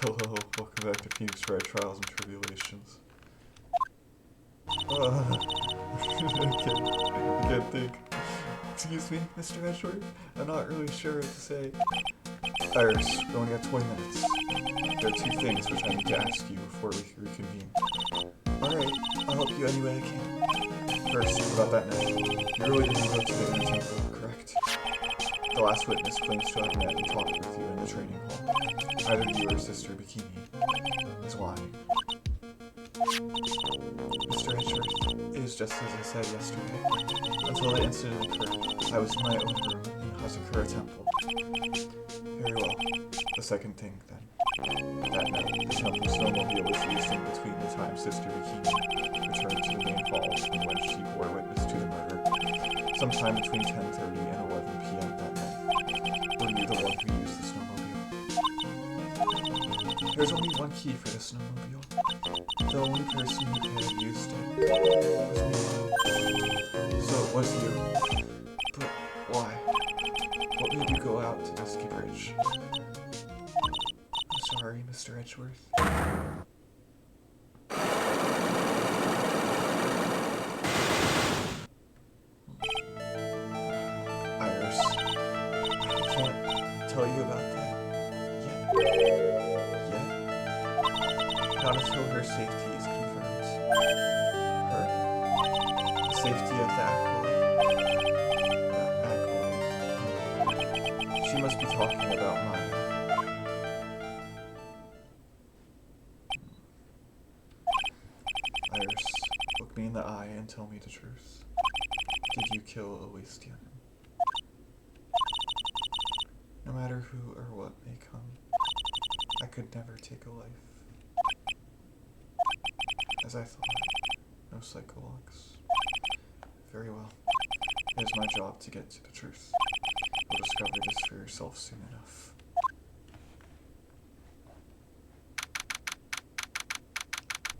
Hello, welcome back to Phoenix Wright Trials and Tribulations. I can't think. Excuse me, Mr. Edgeworth? I'm not really sure what to say. Iris, we only got 20 minutes. There are two things which I need to ask you before we reconvene. Alright, I'll help you any way I can. First, about that night. You really didn't go to the inner temple, correct? The last witness claims to have met and talked with you in the training hall. Either you or Sister Bikini is lying. Mr. Edgeworth, it is just as I said yesterday. Until the incident occurred, I was in my own room in Hazakura Temple. Very well. The second thing, then. That night, the temple snowmobile was used in between the time Sister Bikini returned to the main hall and when she bore witness to the murder, sometime between 10:30 and 11 p.m. that night. Were you the one who used the snowmobile? There's only one key for the snowmobile. The only person who could have used it was me. So it was you. But why? What made you go out to Dusky Bridge? I'm sorry, Mr. Edgeworth. Iris, I can't tell you about that yet. Not until her safety is confirmed. Her? The safety of the acolyte. She must be talking about mine. Iris, look me in the eye and tell me the truth. Did you kill Elystian? No matter who or what may come, I could never take a life. As I thought, no psychologues. Very well. It is my job to get to the truth. You'll discover this for yourself soon enough.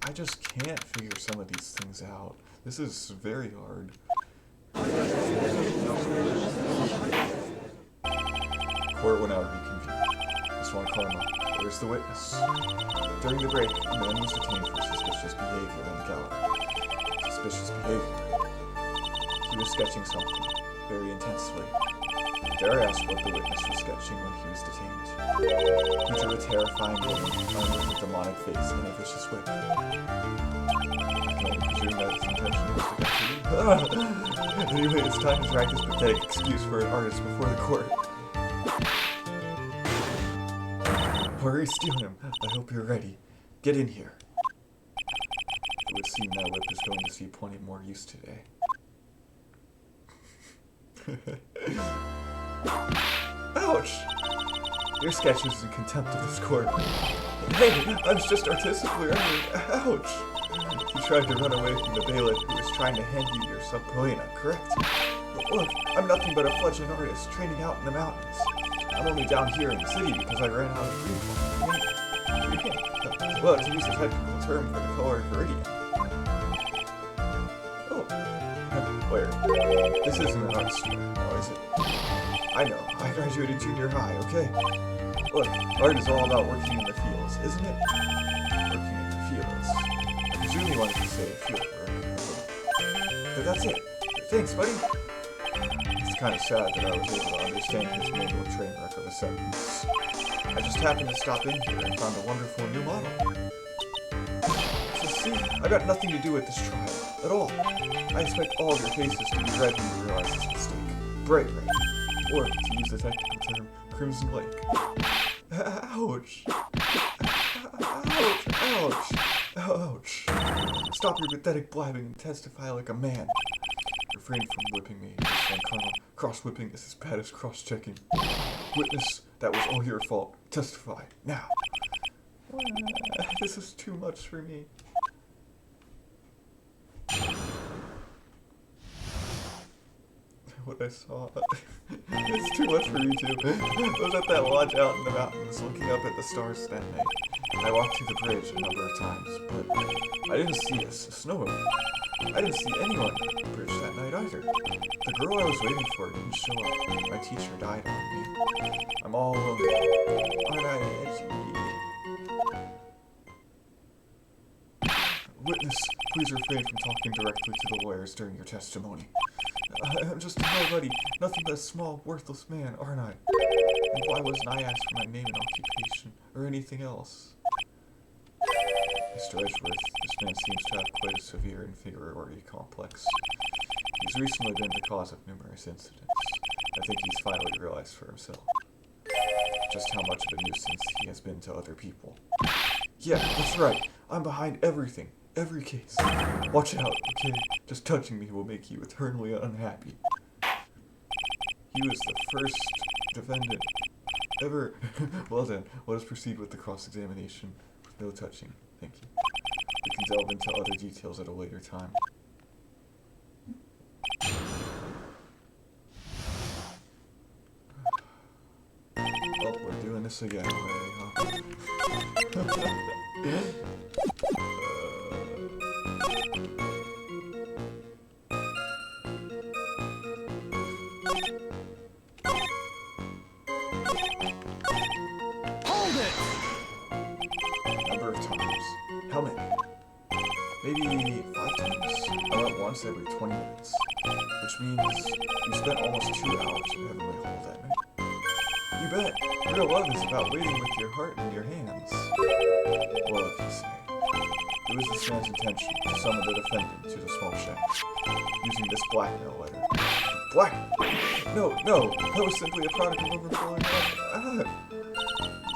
I just can't figure some of these things out. This is very hard. Court will now reconvene. Miss Von Karma, where's the witness? During the break, a man was detained for suspicious behavior in the gallery. Suspicious behavior? He was sketching something, very intensely. Dare I ask what the witness was sketching when he was detained? He drew a terrifying woman with a demonic face and a vicious whip. I can only presume that his intention was to get to me. Anyway, it's time to drag this pathetic excuse for an artist before the court. Why are you stealing him? I hope you're ready. Get in here. It would seem that whip is going to see plenty more use today. Ouch! Your sketch is in contempt of this court. Hey, I was just artistically earning. Ouch! You tried to run away from the bailiff who was trying to hand you your subpoena, correct? But look, I'm nothing but a fledgling artist training out in the mountains. I'm only down here in the city because I ran out of green. Well, to use a technical term for the color viridian. Oh. Where? This isn't an art store, now is it? I know. I graduated junior high, okay? Look, art is all about working in the fields, isn't it? Working in the fields. I presume you wanted to say field work. But that's it. Thanks, buddy. It's kind of sad that I was able to understand his manual train wreck of a sentence. I just happened to stop in here and found a wonderful new model. So see, I got nothing to do with this trial, at all. I expect all of your faces to be red when you realize this mistake. Bright red. Or, to use the technical term, crimson lake. Ouch. Ouch. Ouch. Ouch. Stop your pathetic blabbing and testify like a man. Refrain from whipping me, Miss Von Karma. Cross-whipping is as bad as cross-checking. Witness, that was all your fault. Testify, now. This is too much for me. What I saw. It's too much for you too. I was at that lodge out in the mountains looking up at the stars that night. I walked through the bridge a number of times, but I didn't see a snowmobile. I didn't see anyone at the bridge that night either. The girl I was waiting for didn't show up. My teacher died on me. I'm all alone. Aren't I edgy? Witness, please refrain from talking directly to the lawyers during your testimony. I'm just a nobody, nothing but a small, worthless man, aren't I? And why wasn't I asked for my name and occupation, or anything else? Mr. Edgeworth, this man seems to have quite a severe inferiority complex. He's recently been the cause of numerous incidents. I think he's finally realized for himself just how much of a nuisance he has been to other people. Yeah, that's right. I'm behind everything. Every case. Watch out, okay? Just touching me will make you eternally unhappy. He was the first defendant ever. Well then, let us proceed with the cross-examination. No touching. Thank you. We can delve into other details at a later time. Oh, we're doing this again already, huh? Hold it! Number of times. How many? Maybe 5 times? I went once every 20 minutes. Which means you spent almost 2 hours at Heavenly Hall that night. You bet. You're gonna love this about waiting with your heart in your hands. Well, if you say. It was this man's intention to summon the defendant to the small shack, using this blackmail letter. Blackmail? No, that was simply a product of overflowing love.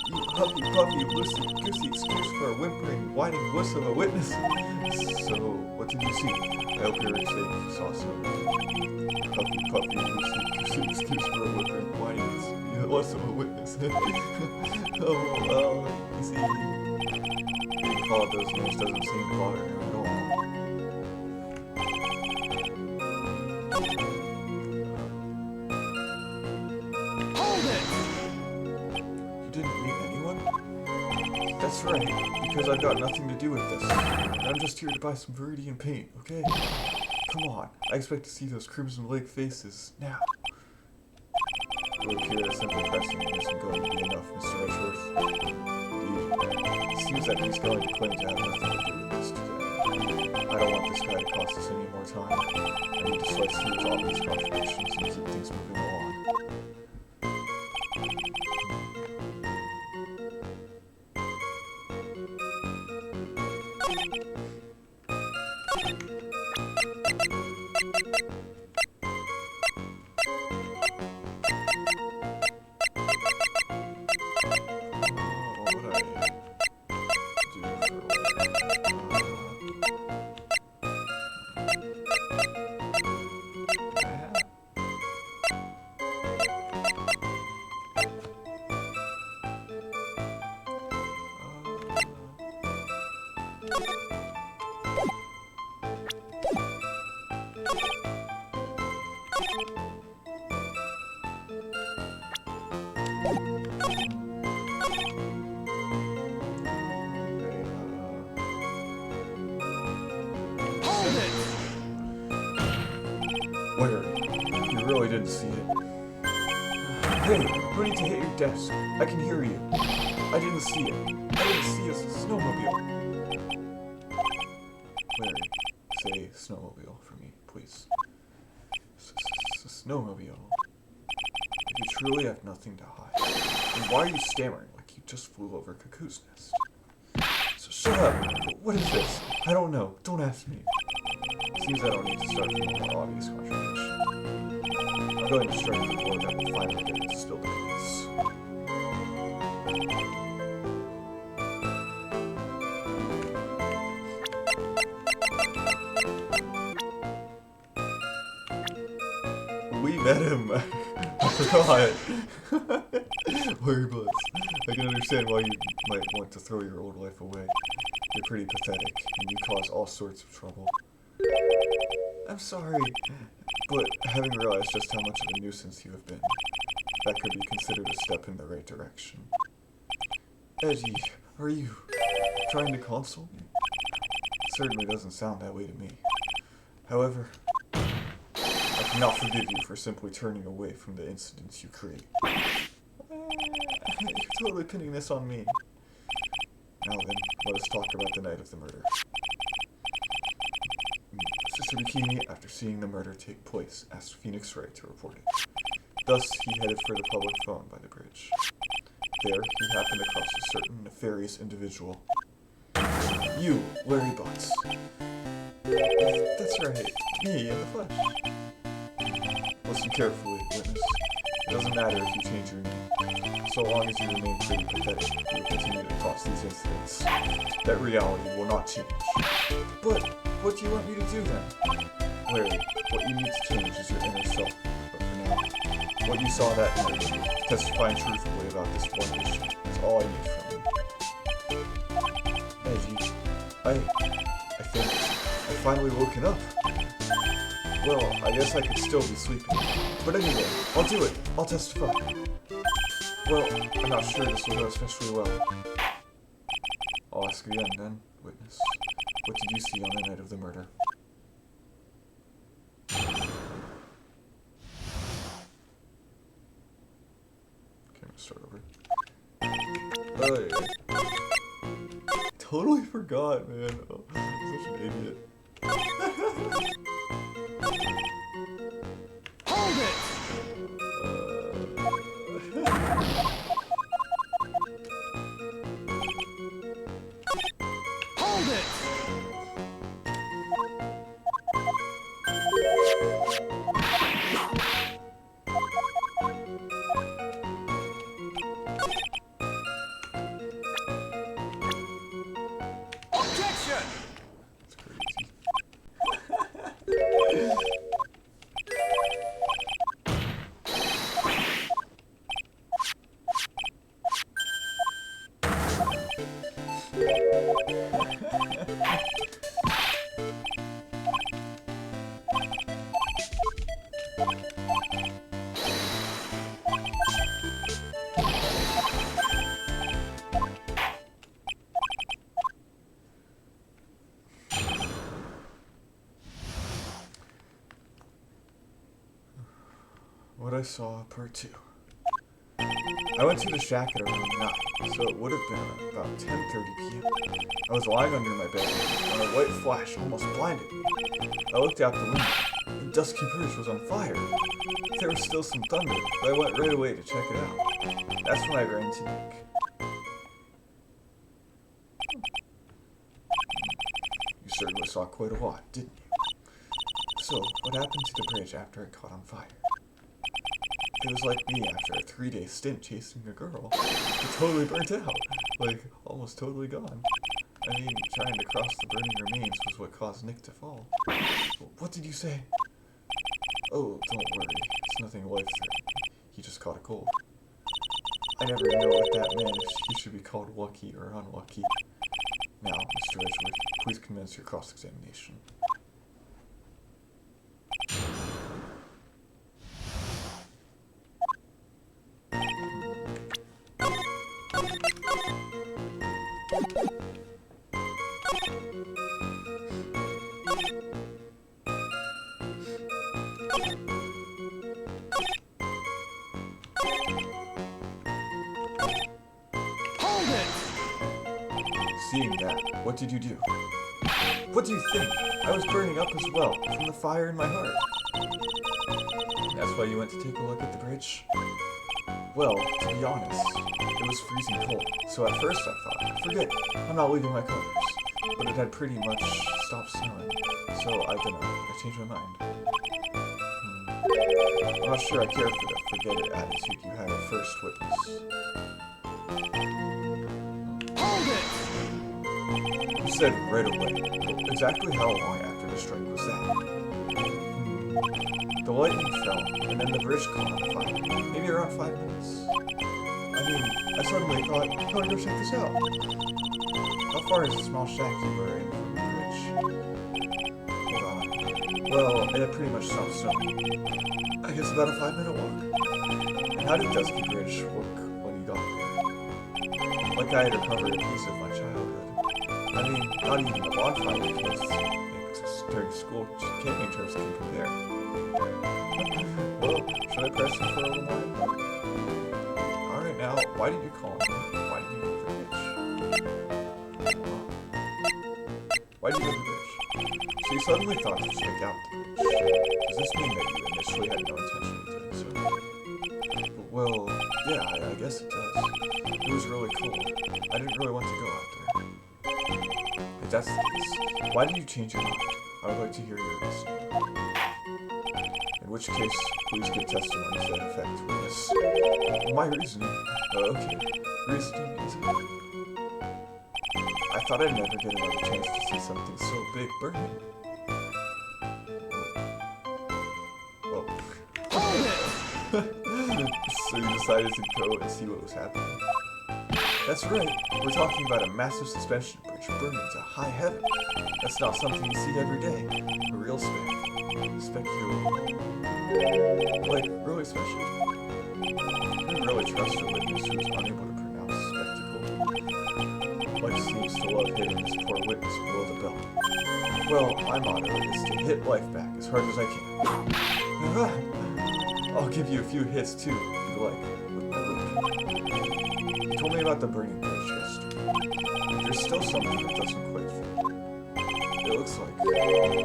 You huffy puffy, loosey goosey excuse for a whimpering, whining wuss of a witness. So, what did you see? I hope you're saying you saw something. Huffy puffy, loosey goosey excuse for a whimpering, whining wuss of a witness. Oh, well, you see. Being called those names doesn't seem to bother him at all. Hold it! You didn't meet anyone? That's right, because I've got nothing to do with this. I'm just here to buy some Viridian paint, okay? Come on, I expect to see those Crimson Lake faces now. It would appear that simply pressing him isn't going to be enough, Mr. Edgeworth. Indeed, it seems that he's going to claim to have nothing to do with this today. I don't want this guy to cost us any more time. I need to slice through his obvious contradictions and keep things moving along. Where? You really didn't see it. Hey, no need to hit your desk. I can hear you. I didn't see it. I didn't see a snowmobile. Larry, say snowmobile for me, please. Snowmobile. If you truly have nothing to hide, then why are you stammering like you just flew over Cuckoo's nest? So shut up. What is this? I don't know. Don't ask me. Seems I don't need to start from a more obvious contradiction. I'm going to strike the blow that will finally get it to spill the beans. We met him. I forgot. Larry Bliss. I can understand why you might want to throw your old life away. You're pretty pathetic, and you cause all sorts of trouble. I'm sorry, but having realized just how much of a nuisance you have been, that could be considered a step in the right direction. Eddie, are you trying to console me? It certainly doesn't sound that way to me. However, I cannot forgive you for simply turning away from the incidents you create. You're totally pinning this on me. Now then, let us talk about the night of the murder. purchased a bikini after seeing the murder take place, asked Phoenix Wright to report it. Thus, he headed for the public phone by the bridge. There, he happened across a certain nefarious individual. You, Larry Butts. That's right, me in the flesh. Listen carefully, witness. It doesn't matter if you change your name. So long as you remain pretty pathetic, you will continue to cause these incidents. That reality will not change. But what do you want me to do then? Larry, what you need to change is your inner self. But for now, what you saw that night, testifying truthfully about this one issue, is all I need from you. Edgy, I think I've finally woken up. Well, I guess I could still be sleeping. But anyway, I'll do it. I'll testify. Well, I'm not sure this will go especially well. I'll ask again then, witness. What did you see on the night of the murder? Okay, I'm gonna start over. Totally forgot, man. Oh, I'm such an idiot. Hold it! Hold it! Objection! That's crazy. What I saw, part 2. I went to the shack at around 9, so it would have been about 10:30 p.m. I was lying under my bed when a white flash almost blinded me. I looked out the window. The dusky bridge was on fire. There was still some thunder, but I went right away to check it out. That's when I ran into Nick. You certainly saw quite a lot, didn't you? So, what happened to the bridge after it caught on fire? It was like me after a 3-day stint chasing a girl. It totally burnt out. Like, almost totally gone. I mean, trying to cross the burning remains was what caused Nick to fall. What did you say? Oh, don't worry. It's nothing life-threatening. He just caught a cold. I never know what that meant, if he should be called lucky or unlucky. Now, Mr. Edgewood, please commence your cross-examination. Hold it! Seeing that, what did you do? What do you think? I was burning up as well, from the fire in my heart. That's why you went to take a look at the bridge? Well, to be honest, it was freezing cold, so at first I thought, forget it, I'm not leaving my colors. But it had pretty much stopped snowing, so I don't know, I changed my mind. I'm not sure I care for the forget it attitude you had at first, witness. Hold it! You said right away. Well, exactly how long after the strike was that? The lightning fell, and then the bridge caught on fire. Maybe around 5 minutes. I mean, I suddenly thought, oh, go check this out. How far is the small shack you were in from the bridge? Hold on. Well, it had pretty much stopped snowing. I guess about a 5-minute walk. And how did Dusky Bridge look when you got there? Like I had recovered a piece of my childhood. I mean, not even the bonfire because during school camping trips can compare. Well, should I press you for a little more? Alright, now, why did you call me? Why did you go to the bridge? Why did you go to the bridge? Say suddenly thought to check out the bridge. Does this mean that you initially had no intention of doing so? Well, yeah, I guess it does. It was really cold. I didn't really want to go out there. If that's the case, why did you change your mind? I would like to hear your reason. In which case, please give testimony to that effect, witness. My reasoning? Okay. Reasoning, is it? I thought I'd never get another chance to see something so big burning. Oh. Hold it! So you decided to go and see what was happening? That's right. We're talking about a massive suspension bridge burning to high heaven. That's not something you see every day. A real like, really special. You can really trust a witness who is unable to pronounce spectacle. Life seems to love hitting this poor witness below the belt. Well, my motto is to hit life back as hard as I can. I'll give you a few hits too, if you like, with my whip. You told me about the burning bridge yesterday. There's still something that doesn't quite fit. It looks like,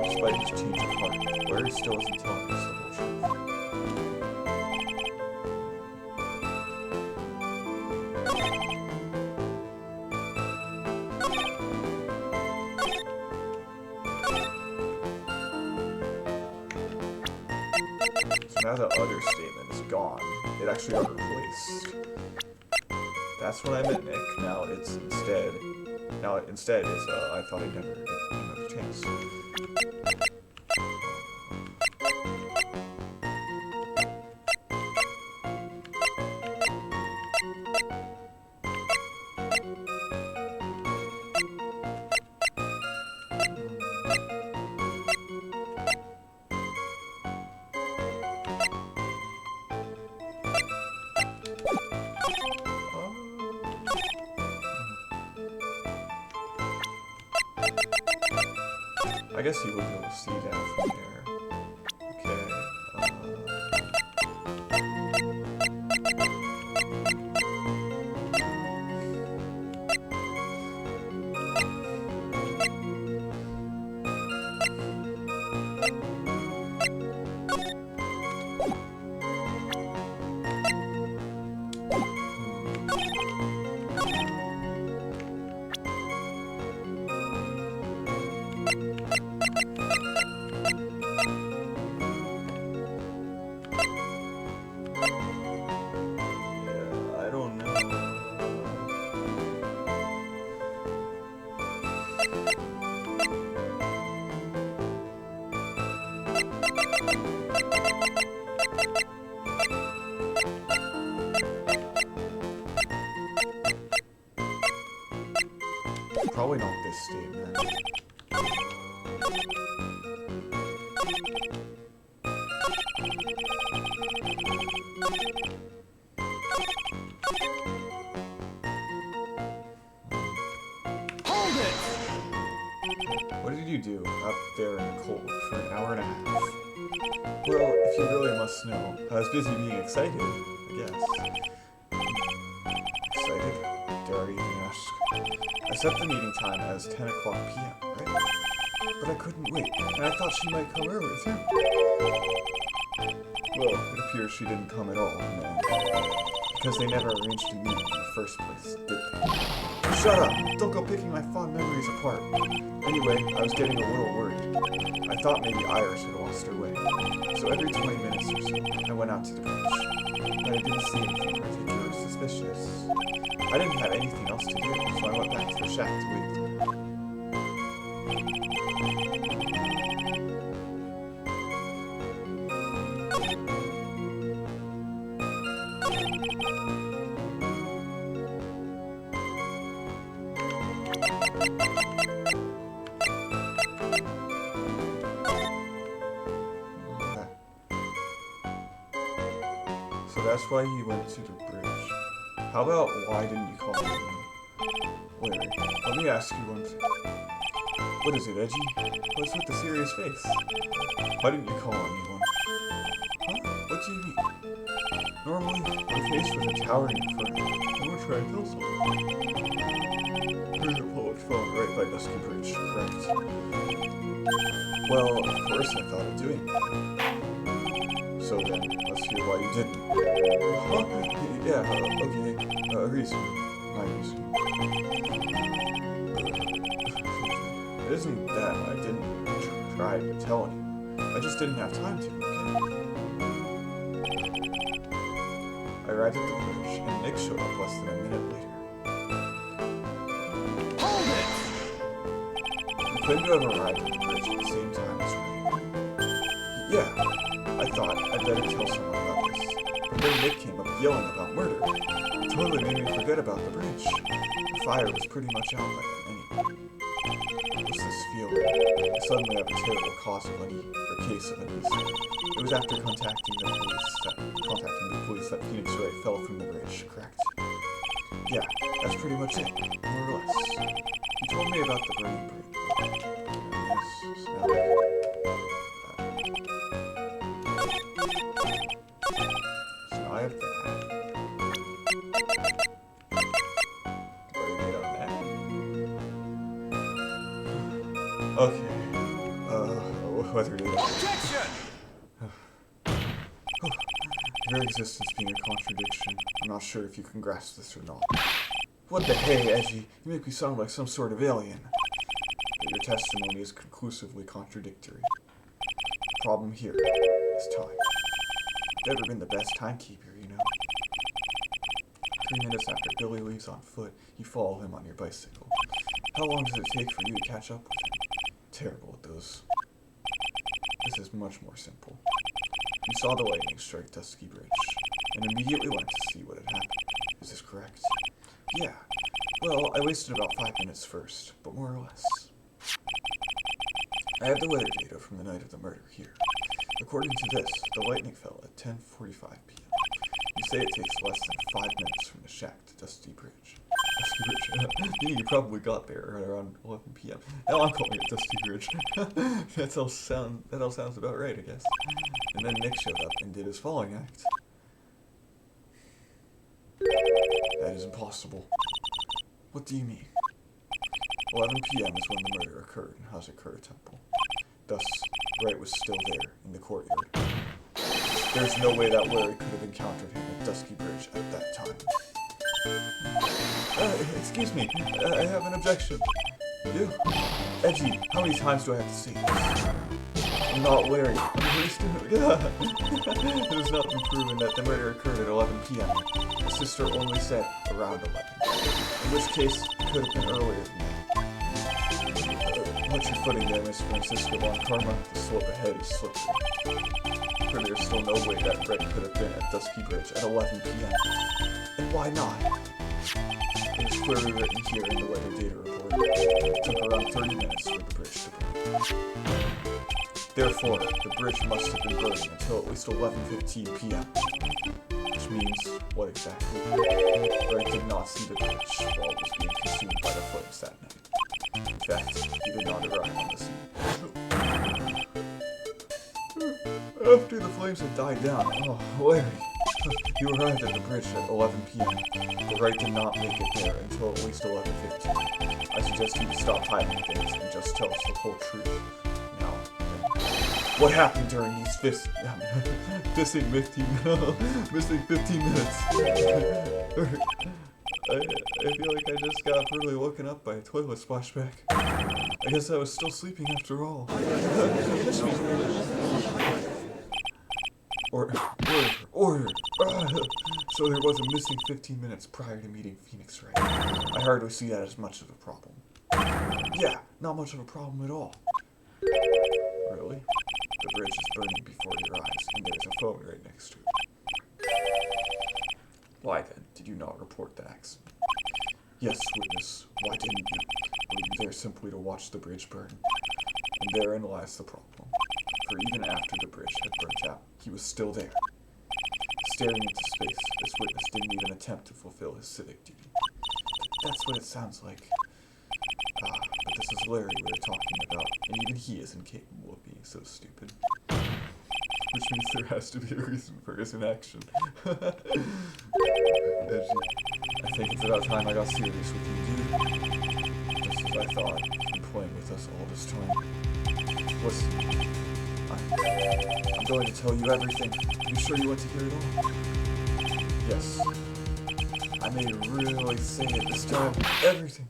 despite his change of heart, Larry still isn't telling us the whole truth. So now the other statement is gone. It actually got replaced. That's what I meant, Nick. Now instead it's I thought I'd never get another chance. I guess you would be able to see that from there. Okay. I don't know. Probably not this statement. Hold it! What did you do out there in the cold for an hour and a half? Well, if you really must know, I was busy being excited, I guess. Excited? Dare I even ask? I set the meeting time as 10 o'clock p.m., right? But I couldn't wait, and I thought she might come earlier too. Well, it appears she didn't come at all, no. Because they never arranged to meet in the first place, did they? Shut up! Don't go picking my fond memories apart. Anyway, I was getting a little worried. I thought maybe Iris had lost her way. So every 20 minutes or so, I went out to the bridge. But I didn't see anything particularly suspicious. I didn't have anything else to do, so I went back to the shack to wait. So that's why he went to the bridge. How about why didn't you call anyone? Larry, let me ask you one thing. What is it, Edgy? What's with the serious face? Why didn't you call anyone? Huh? What do you mean? Normally, when faced with a towering inferno, I would try to kill someone. the public phone right by Dusky Bridge, correct? Well, of course I thought of doing that. So then, let's hear why you didn't. Huh? Yeah, okay. Reason. My reason. It isn't that I didn't try to tell you. I just didn't have time to, okay? I arrived at the bridge, and Nick showed up less than a minute later. Hold it! You couldn't have arrived at the bridge at the same time as Wright. Yeah, I thought I'd better tell someone about this. But then Nick came up yelling about murder. It totally made me forget about the bridge. The fire was pretty much out by then anyway. What's this feeling? I suddenly have a terrible case of unease. It was after contacting the police that Phoenix Wright fell from the bridge, correct? Yeah, that's pretty much it, more or less. You told me about the burning bridge. Yes, now so I have that. What do you made on that? Okay. Whether it is. Objection! Your existence being a contradiction, I'm not sure if you can grasp this or not. What the hey, Edgy? You make me sound like some sort of alien. But your testimony is conclusively contradictory. The problem here is time. You've never been the best timekeeper, you know. 3 minutes after Billy leaves on foot, you follow him on your bicycle. How long does it take for you to catch up with him? Terrible at those. This is much more simple. You saw the lightning strike Dusky Bridge, and immediately went to see what had happened. Is this correct? Yeah. Well, I wasted about 5 minutes first, but more or less. I have the weather data from the night of the murder here. According to this, the lightning fell at 10:45 p.m. You say it takes less than 5 minutes from the shack to Dusty Bridge. Dusty Bridge? You probably got there right around 11 p.m. Now I'm calling it Dusty Bridge. that all sounds about right, I guess. And then Nick showed up and did his falling act. That is impossible. What do you mean? 11 p.m. is when the murder occurred in Hazakura Temple. Thus, Wright was still there, in the courtyard. There's no way that Larry could have encountered him at Dusky Bridge at that time. Excuse me, I have an objection. You? Edgy, how many times do I have to say this? I'm not Larry. I'm a student. It has not been proven that the murder occurred at 11 p.m. The sister only said around 11. In which case, it could have been earlier than that. What's your footing there, Miss Francisco Von Karma? The slope ahead is slippery. For there's still no way that Wright could have been at Dusky Bridge at 11 p.m. And why not? It is clearly written here in the weather data report. It took around 30 minutes for the bridge to burn. Therefore, the bridge must have been burning until at least 11:15 p.m. Which means, what exactly? Wright did not see the bridge while it was being consumed by the flames that night. In fact, he did not arrive on the scene. After the flames had died down, Larry, you arrived at the bridge at 11 p.m., but Wright did not make it there until at least 11:15. I suggest you stop hiding things and just tell us the whole truth. Now, what happened during these missing 15 minutes? I feel like I just got brutally woken up by a toilet splashback. I guess I was still sleeping after all. Order! So there was a missing 15 minutes prior to meeting Phoenix Wright. I hardly see that as much of a problem. Yeah, not much of a problem at all. Really? The bridge is burning before your eyes, and there's a phone right next to it. Why then did you not report the accident? Yes, witness, why didn't you? Were you there simply to watch the bridge burn? And therein lies the problem. For even after the bridge had burnt out, he was still there. Staring into space, this witness didn't even attempt to fulfill his civic duty. That's what it sounds like. But this is Larry we were talking about, and even he is incapable of being so stupid. Which means there has to be a reason for his inaction. Edgy. I think it's about time I got serious with you, dude. as I thought. You've been playing with us all this time. Listen, I'm going to tell you everything. Are you sure you want to hear it all? Yes. I may really say it this time. Everything.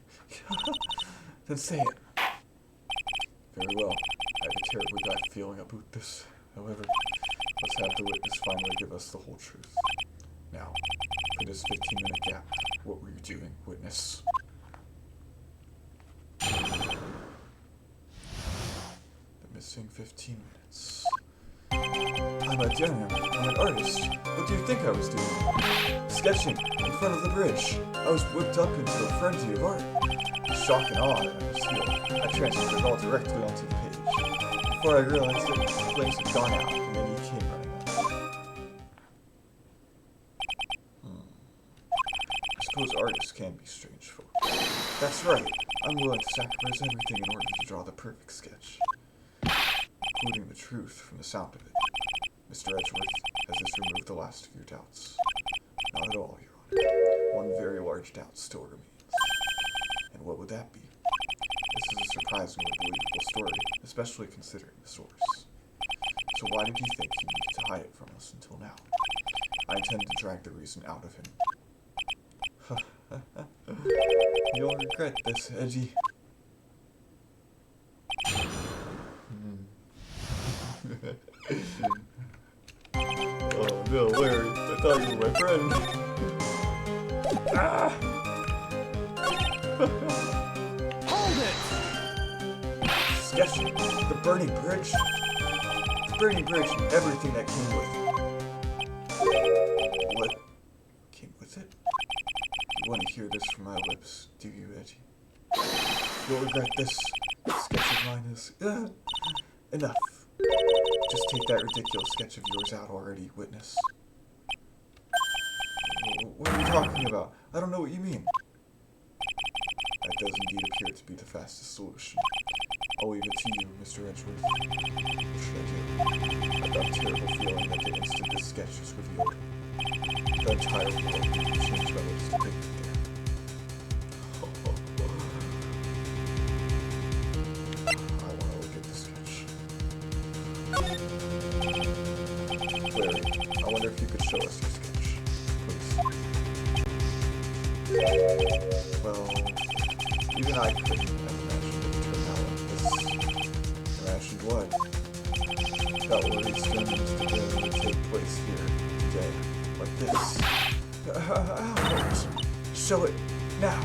Then say it. Very well. I have a terribly bad feeling about this. However, let's have the witness finally give us the whole truth. Now, for this 15-minute gap, what were you doing, witness? The missing 15 minutes. I'm an artist. What do you think I was doing? Sketching in front of the bridge. I was whipped up into a frenzy of art. Shock and awe that I was feeling. I transferred it all directly onto the page. Before I realized it, the flames had gone out, and then he came running up. I suppose artists can be strange folk. That's right. I'm willing to sacrifice everything in order to draw the perfect sketch, including the truth from the sound of it. Mr. Edgeworth, has this removed the last of your doubts? Not at all, Your Honor. One very large doubt still remains. And what would that be? This is a surprisingly believable story, especially considering the source. So why did you think you needed to hide it from us until now? I intend to drag the reason out of him. You'll regret this, Edgy. Oh no, Larry, I thought you were my friend. Ah! Hold it! Sketching, the burning bridge. The burning bridge and everything that came with it. What came with it? You want to hear this from my lips, do you, Edgy? You'll regret this. Sketch of mine is enough. Just take that ridiculous sketch of yours out already, witness. What are you talking about? I don't know what you mean. That does indeed appear to be the fastest solution. I'll leave it to you, Mr. Edgeworth. What should I do? I've got a terrible feeling that the instant this sketch is revealed, the entire world will be changed by what is depicted there. I want to look at the sketch. Larry, I wonder if you could show us your sketch, please. Well, even I couldn't have imagined it turned out like this. Imagined what? That Larry's filmings would take place here, today, like this. Ouch! Show it, now!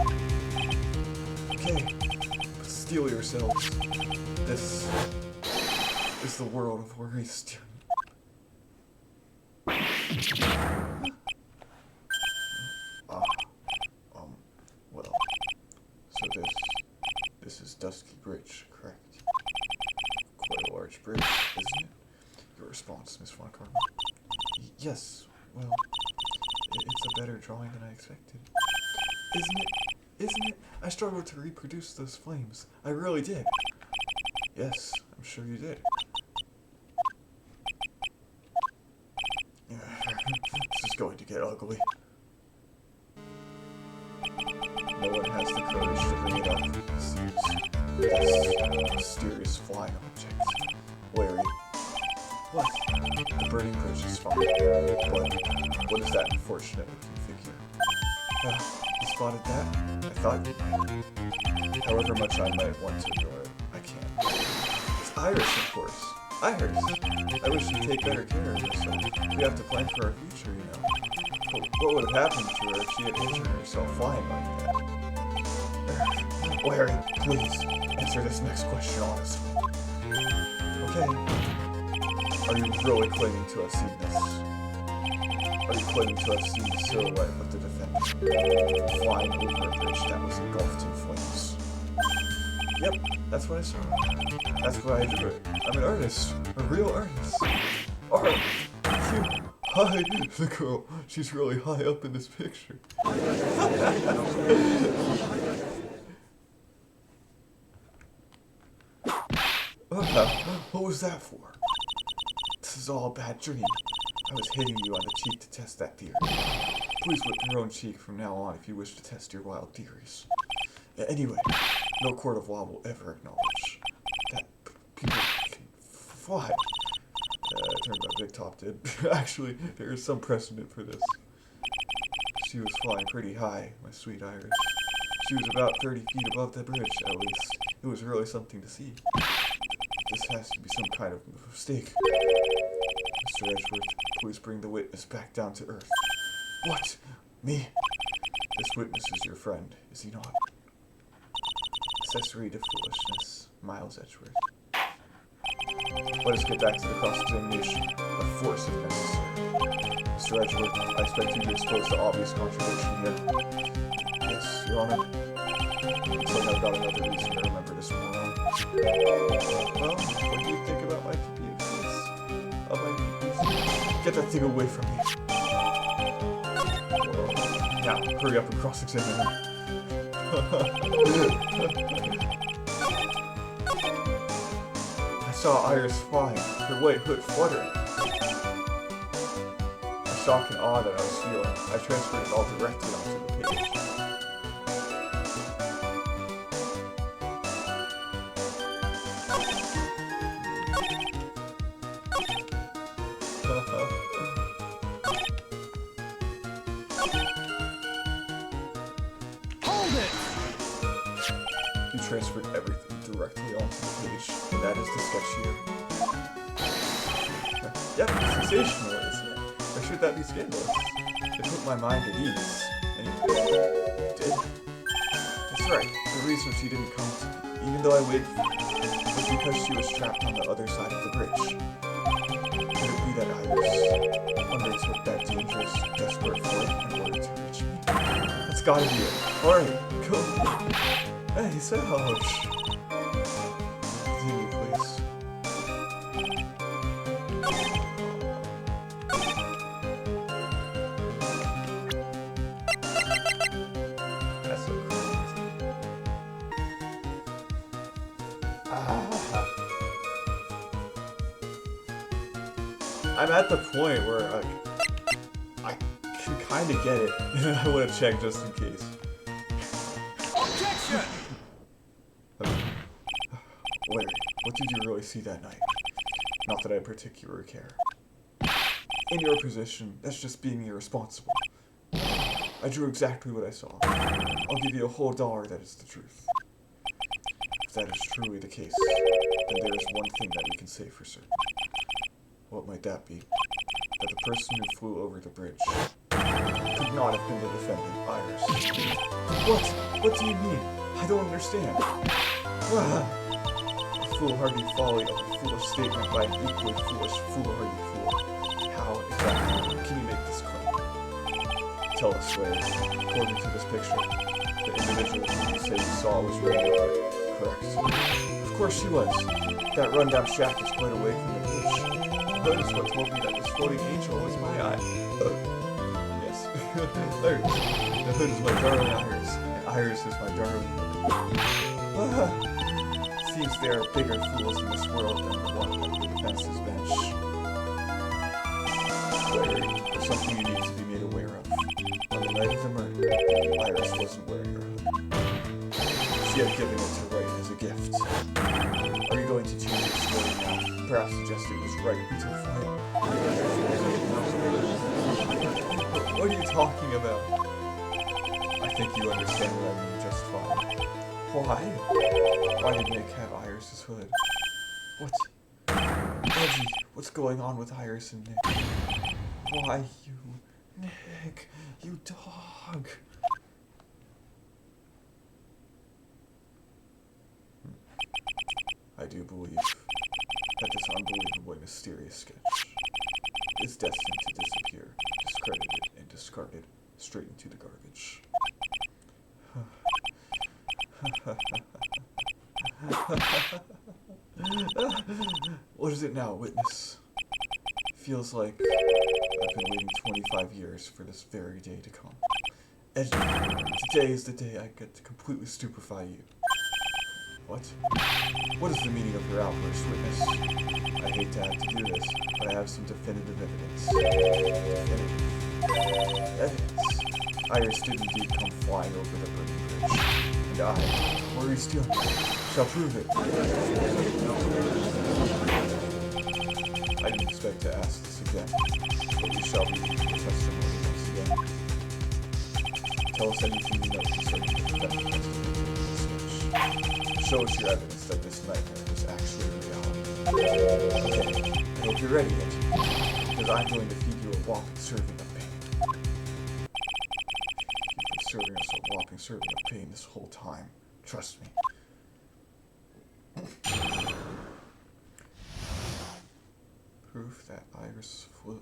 Okay, but steel yourselves. This is the world of worries. Well, so this is Dusky Bridge, correct? Quite a large bridge, isn't it? Your response, Miss Von Karma? Yes, well, it's a better drawing than I expected. Isn't it? Isn't it? I struggled to reproduce those flames. I really did. Yes, I'm sure you did. This is going to get ugly. No one has the courage to bring it up, it seems. This mysterious flying object. Larry. What? The burning bridge is fine. But what is that unfortunate looking figure? You spotted that? I thought you might. However much I might want to ignore it, I can't. It's Iris, of course. Iris! I wish you'd take better care of herself. We have to plan for our future, you know. But what would have happened to her if she had injured herself flying like that? Larry, please, answer this next question honestly. Okay. Are you really claiming to have seen this? Are you claiming to have seen the silhouette of the defendant flying over a bridge that was engulfed in flames? Yep, that's what I saw. That's why I drew it. I'm an artist. A real artist. Art! Hi, the girl. She's really high up in this picture. What was that for? This is all a bad dream. I was hitting you on the cheek to test that theory. Please whip your own cheek from now on if you wish to test your wild theories. Anyway, No court of law will ever acknowledge that people can fly. Turns out Big Top did. Actually, there is some precedent for this. She was flying pretty high, my sweet Iris. She was about 30 feet above the bridge, at least. It was really something to see. This has to be some kind of mistake. Mr. Edgeworth, please bring the witness back down to earth. What? Me? This witness is your friend, is he not? Accessory to foolishness, Miles Edgeworth. Let us get back to the cross-examination, of force if necessary. Mr. Edgeworth, I expect you to expose the obvious contradiction here. Yes, Your Honor. Looks like I've got another reason to remember this moron. Well, what do you think about my PhDs? Get that thing away from me. Now, hurry up and cross-examine him. I saw Iris flying, her white hood fluttering. The shock and awe that I was feeling, I transferred it all directly onto the page. Hold it! You transferred everything directly onto the page, and that is the sketch here. Yep, sensational, isn't it? Or should that be scandalous? It put my mind at ease. And it did. That's right, the reason she didn't come to me, even though I waited for her, was because she was trapped on the other side of the bridge. Could it be that Iris undertook that dangerous, desperate flight in order to reach me? That's gotta be it. Alright, go. Hey, Serge. Continue, please. That's so crazy. I'm at the point where I can kind of get it, and I want to check just in case. Objection! Larry, what did you really see that night? Not that I particularly care. In your position, that's just being irresponsible. I drew exactly what I saw. I'll give you a whole $1 that it's the truth. If that is truly the case, then there is one thing that we can say for certain. What might that be? That the person who flew over the bridge could not have been the defendant, Iris. What? What do you mean? I don't understand. A foolhardy folly of a foolish statement by an equally foolish, foolhardy fool. How exactly can you make this claim? Tell us, Larry. According to this picture, the individual who you say you saw was really correct. Of course she was. That rundown shack is quite away from the bridge. The hood is what told me that this floating angel was my eye. Yes. Larry, the hood is my darling Iris, and Iris is my darling hood. Seems there are bigger fools in this world than the one at the defense's bench. Larry, there's something you need to be made aware of. On the night of the murder, Iris wasn't wearing her hood. She had given it to Wright as a gift. Are you going to change your story now? Perhaps suggest it was Wright who took flight. What are you talking about? I think you understand what I mean just fine. Why? Why did Nick have Iris's hood? What? Reggie, what's going on with Iris and Nick? Why, you... Nick, you dog. I do believe that this unbelievably mysterious sketch is destined to disappear, discredited and discarded straight into the garbage. What is it now, witness? Feels like I've been waiting 25 years for this very day to come. And today is the day I get to completely stupefy you. What? What is the meaning of your outburst, witness? I hate to have to do this, but I have some definitive evidence. Evidence? Iris did indeed come flying over the burning bridge, and I Worry still shall prove it. I didn't expect to ask this again, but we shall be testimony once again. Tell us anything you know concerning the theft of Show us your evidence that this nightmare is actually reality. Okay, I hope you're ready, Edgy, because I'm going to feed you a walking serving of pain. You've been serving us a walking serving of pain this whole time. Trust me. Proof that Iris flew.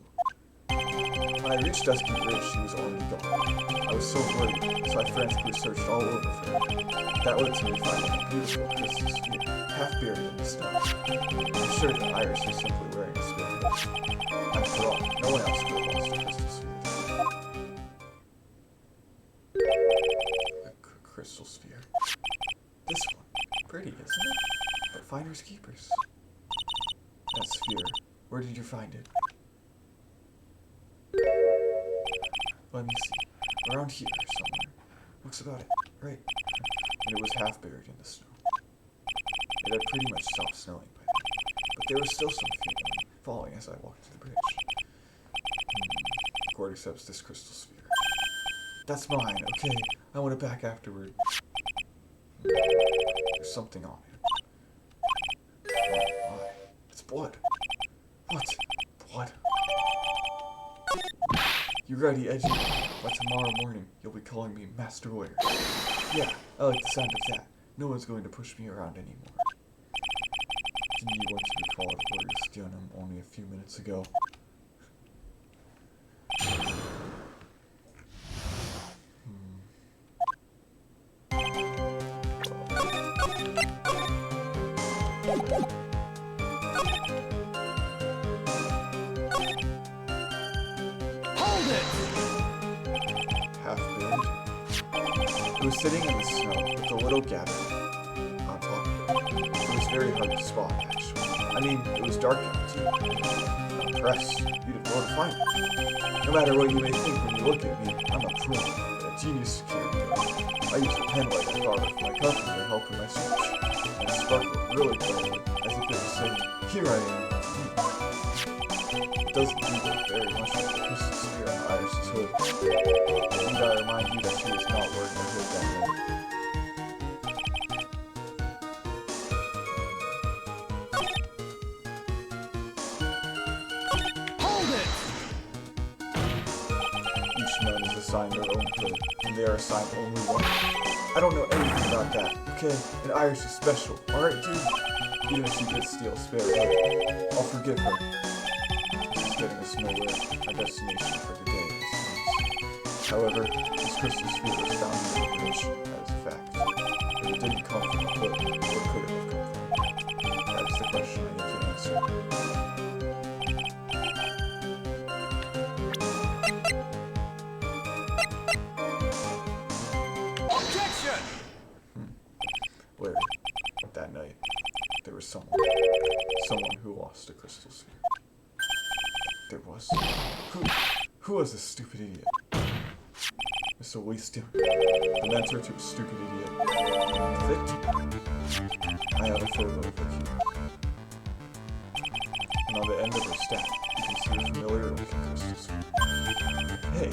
When I reached Dusky Bridge, she was already gone. I was so worried, so I frantically searched all over for her. That led to me finding a beautiful crystal sphere, half buried in the snow. I'm sure that Iris was simply wearing a spare hood. After all, no one else could have lost a crystal sphere. A crystal sphere. This one. Pretty, isn't it? But finders keepers. That sphere. Where did you find it? Let me see. Around here somewhere. Looks about it. Right. And it was half buried in the snow. It had pretty much stopped snowing by then. But there was still some falling as I walked to the bridge. Cord accepts this crystal sphere. That's mine, okay? I want it back afterward. There's something on it. Oh my. It's blood. What? Blood? You ready, Edgy? By tomorrow morning, you'll be calling me Master Lawyer. Yeah, I like the sound of that. No one's going to push me around anymore. Didn't you want to be called Lawyer Stionum only a few minutes ago? Half buried. It was sitting in the snow with a little gap on top of it. It was very hard to spot, actually. I mean, it was dark out too. I'm impressed. You'd have gone to find it. No matter what you may think when you look at me, I'm a pro, a genius security guard. I use the pen light I borrowed from my company to help in my search. And it sparkled really brightly, as if it was saying, "Here I am." It doesn't look very much like the crystal sphere on Iris's hood. Need I remind you that she was not wearing a hood that night? Hold it! Each man is assigned their own hood, and they are assigned only one. I don't know anything about that, okay? And Iris is special, alright, dude? Even if she did steal a spare hood, I'll forgive her. This is getting us nowhere. Our destination for the day, it seems. However, this crystal sphere was found in the location, that is a fact. If it didn't come from a hood, where could it have come from? That is the question I need to answer. Objection! Larry, that night, there was someone who lost a crystal sphere. There was? Who was this stupid idiot? Mr. Weaston, the mentor to a stupid idiot. The victim? I have a photo of her here. And on the end of her staff, you can see a familiar looking crystal sphere. Hey,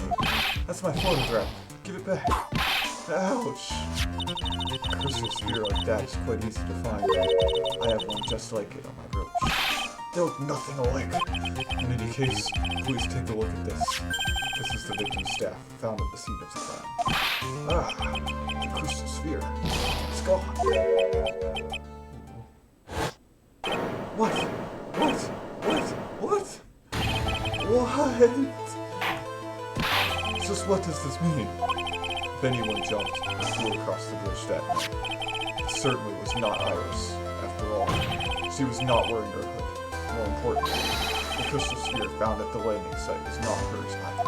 that's my photograph. Give it back. Ouch! A crystal sphere like that is quite easy to find. I have one just like it on my brooch. They look nothing alike. In any case, please take a look at this. This is the victim's staff, found at the scene of the crime. Ah, the crystal sphere. It's gone. What? Just what does this mean? If anyone jumped or flew across the bridge that night, it certainly was not Iris. After all, she was not wearing her hood. More importantly, the crystal sphere found at the landing site was not hers either.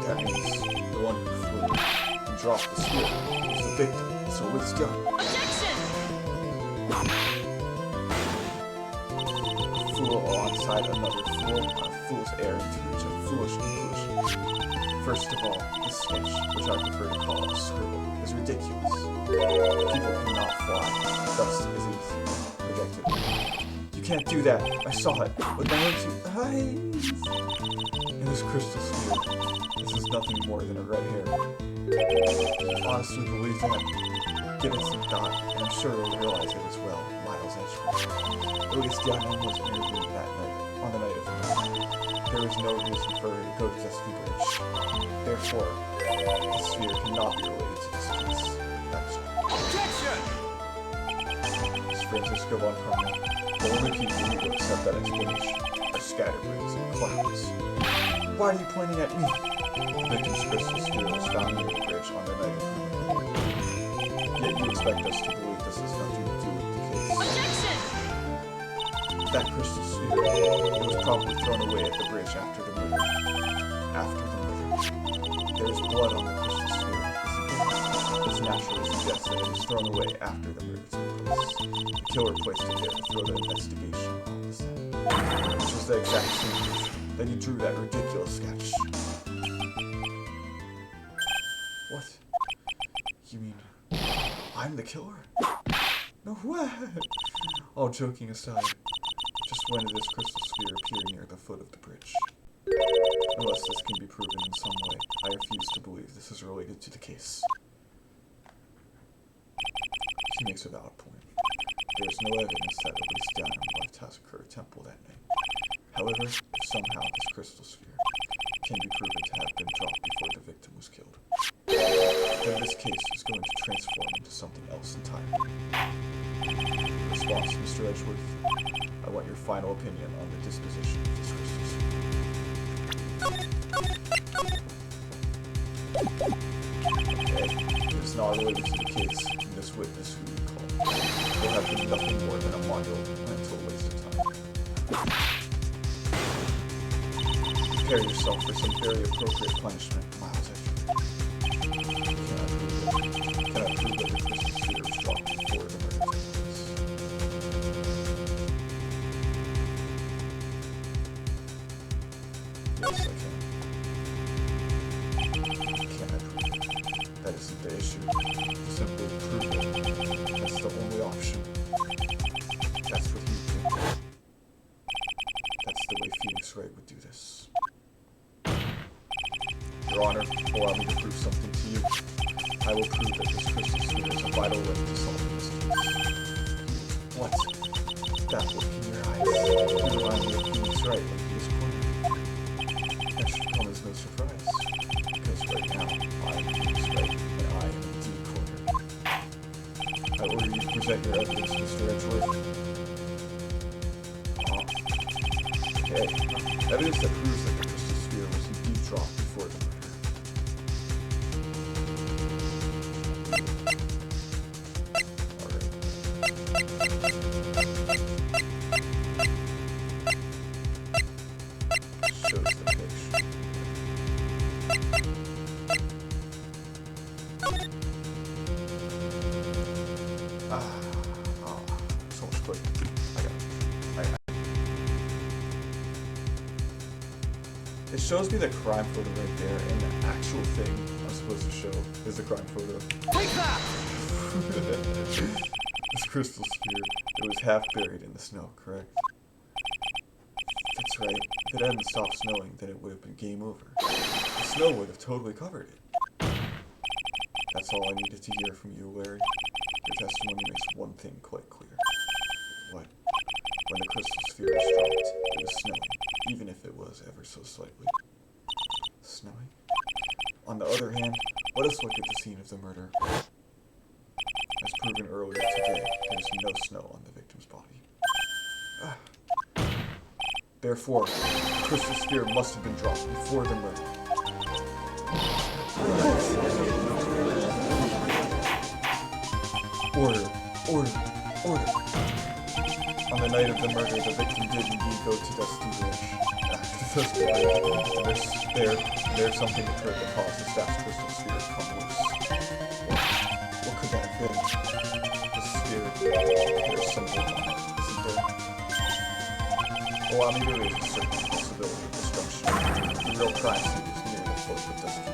That means the one who flew and dropped the sphere was the victim, so it's done. A fool alongside another fool on a fool's errand to reach a foolish conclusion. First of all, this sketch, which I prefer to call a scribble, is ridiculous. People cannot fly, thus is easy. Rejected. You can't do that. I saw it with my own two eyes. It was crystal sphere. This is nothing more than a red hair. Honestly believe that. Give it some thought, and I'm sure you'll realize it as well, Miles Edgeworth. At least Diana was interviewed that night, on the night of the murder. There was no reason for her to go to Dusty Bridge. Therefore, the sphere cannot be related to this case. That's all. Objection! As Francisco von Karma, the only people who will accept that explanation are scatterbrains and clowns. Why are you pointing at me? The victim's crystal sphere was found near the bridge on the night of the murder. Yet you expect us to believe this has nothing to do with the case. Objection! That crystal sphere, it was probably thrown away at the bridge after the murder. After the murder. There is blood on the crystal sphere, isn't there? This naturally suggests that it was thrown away after the murder took place. The killer placed it there to throw the investigation on the scent. This was the exact same reason. Then he drew that ridiculous sketch. What? You mean I'm the killer? No way! All joking aside, just when did this crystal sphere appear near the foot of the bridge? Unless this can be proven in some way, I refuse to believe this is related to the case. She makes a valid point. There is no evidence that at least down in left has occurred temple that night. However, if somehow this crystal sphere can be proven to have been dropped before the victim was killed, then this case is going to transform into something else entirely. Response, Mr. Edgeworth. I want your final opinion on the disposition of this crystal sphere. Okay, it is not related to the case, and this witness who we call will have been nothing more than a monumental waste of time. Prepare yourself for some very appropriate punishment, Miles Edgeworth. Can I prove that the crystal sphere was dropped before the murder took place? Yes, I can. Can I prove it? That isn't the issue. Simply prove it. That's the only option. That's what he did. That's the way Phoenix Wright would do this. Your Honor, allow me to prove something to you. I will prove that this crystal sphere is a vital link to solving this case. What? That look in your eyes. You remind me of Phoenix Wright when he was cornered. That should come as no surprise. Because right now, I am Phoenix Wright, and I am indeed cornered. I order you to present your evidence, Mr. Edgeworth. Okay. Evidence that proves that the crystal sphere was indeed dropped before the murder. Shows the picture. So much quick. I got it. It shows me the crime photo right there, and the actual thing I'm supposed to show is the crime photo. Take that! This crystal sphere, it was half buried in the snow, correct? That's right. If it hadn't stopped snowing, then it would have been game over. The snow would have totally covered it. That's all I needed to hear from you, Larry. Your testimony makes one thing quite clear. What? When the crystal sphere was dropped, it was snowing, even if it was ever so slightly. Snowing? On the other hand, let us look at the scene of the murder. As proven earlier today, there is no snow on the victim's body. Therefore, the crystal sphere must have been dropped before the murder. Order, order, order. On the night of the murder, the victim did indeed go to Dusty Bridge. There's something occurred that caused the staff's crystal sphere to come loose. What could that have been? The sphere, there's something on it, isn't there? Allow me to raise a certain possibility of destruction. The real crime scene is near the foot of Dusty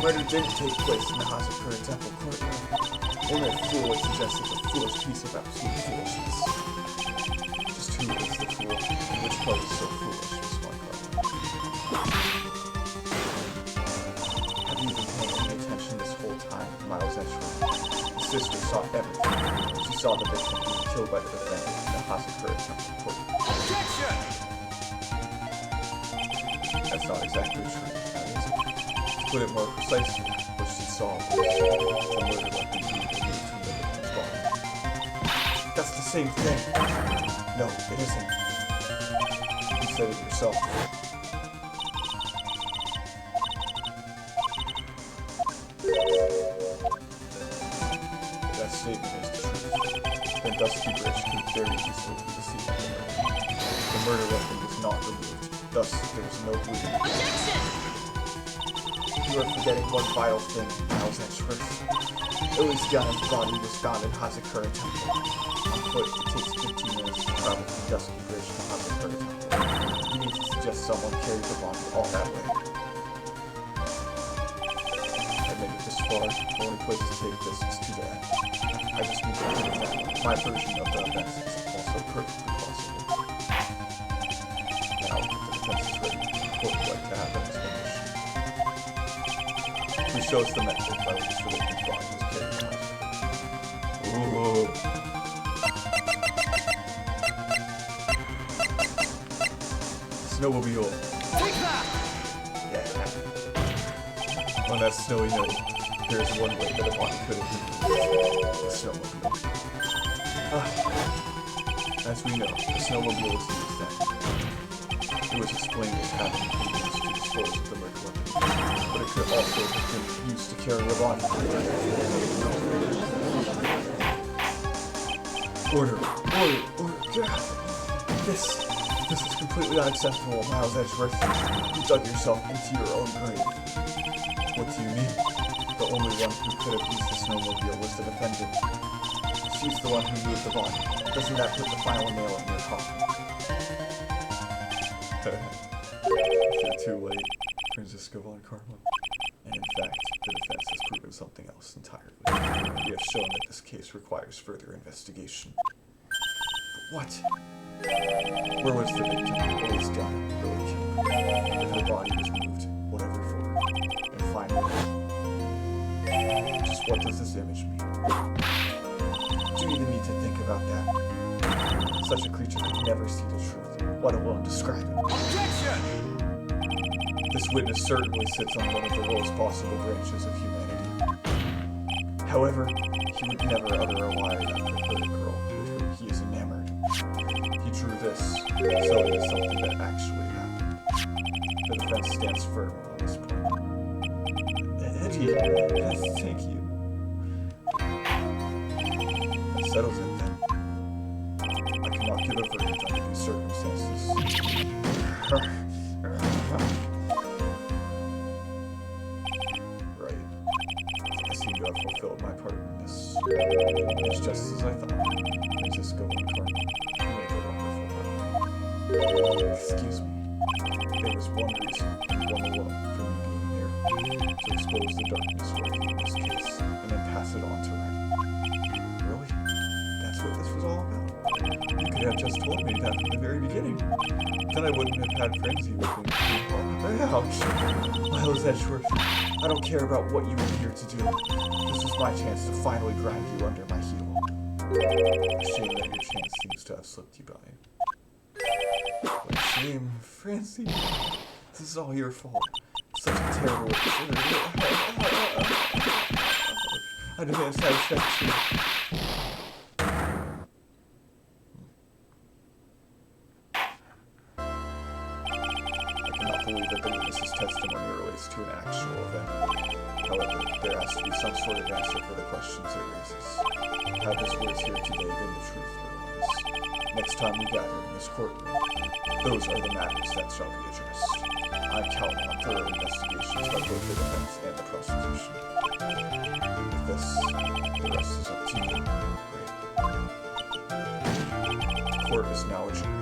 The murder didn't take place in the Hazakura Temple courtyard. Only a fool would suggest such a foolish piece of absolute foolishness. Just who is the fool, and which part is so foolish, was my problem. Have you been paying any attention this whole time, Miles Edgeworth? The sister saw everything. She saw the victim being killed by the defendant in the Hazakura Temple courtyard. Objection! That's not exactly true, now is it? To put it more precisely, what she saw was the murder weapon being removed from the victim's body. That's the same thing. No, it isn't. You said it yourself. If that statement is the truth, then Dusky Bridge could very easily be the scene of the murder. The murder weapon was not removed, thus there was no bleeding. Objection! You are forgetting one vital thing, Miles Edgeworth. Elysiana's body was found in Hazakura Temple. On foot, it takes 15 minutes to travel from Dusky Bridge to Hazakura Temple. You need to suggest someone carried the body all that way. I made it this far. The only place to take this is too bad. I just need to think that my version of the events is also perfectly possible. Now, if the defense is ready, what would like to have an explanation? Who shows the method by which the victim's body was carried out? Ooh. Snowmobile. Take that! Yeah. On that snowy note, there's one way that a body could have been moved. The snowmobile. As we know, the snowmobile was used then. It was explained as having been used to dispose of the murder weapon, but it could also have been used to carry a body. Order! God. This is completely unacceptable, Miles Edgeworth. You dug yourself into your own grave. What do you mean? The only one who could have used the snowmobile was the defendant. She's the one who moved the body. Doesn't that put the final nail in your coffin? You're too late, Francisco von Karma. And in fact, the defense has proven something else entirely. We have shown that this case requires further investigation. But what? Where was the victim? What was done? Really killed? If her body was moved, whatever for her. And finally, just what does this image mean? Do you even need to think about that? Such a creature could never see the truth, let alone describe it. Objection! This witness certainly sits on one of the lowest possible branches of humanity. However, he would never utter a lie that could hurt a girl with whom he is enamored. He drew this, so it is something that actually happened. The defense stands firm on this point. Eddie, yes, thank you. That settles it then. I cannot give a verdict under these circumstances. Right. I seem to have fulfilled my part in this. It's just as I thought. Francisco von Karma, you make a wonderful brother. Excuse me. There was one reason, and one alone, for me being here. To expose the darkness lurking in this case, and then pass it on to Wright. Really? That's what this was all about? You could have just told me that from the very beginning. Then I wouldn't have had frenzy with me. Ouch. Miles Edgeworth, I don't care about what you were here to do. This is my chance to finally grind you under my heel. A shame that your chance seems to have slipped you by. What a shame, Francie. This is all your fault. Such a terrible... I demand satisfaction. I cannot believe that the witness's testimony relates to an actual event. However, there has to be some sort of answer for the questions it raises. Have his words here today been the truth or lies? Next time we gather in this courtroom, those are the matters that shall be addressed. I'm counting on thorough investigations by both the defense and the prosecution. And with this, the rest is up to you. The court is now adjourned.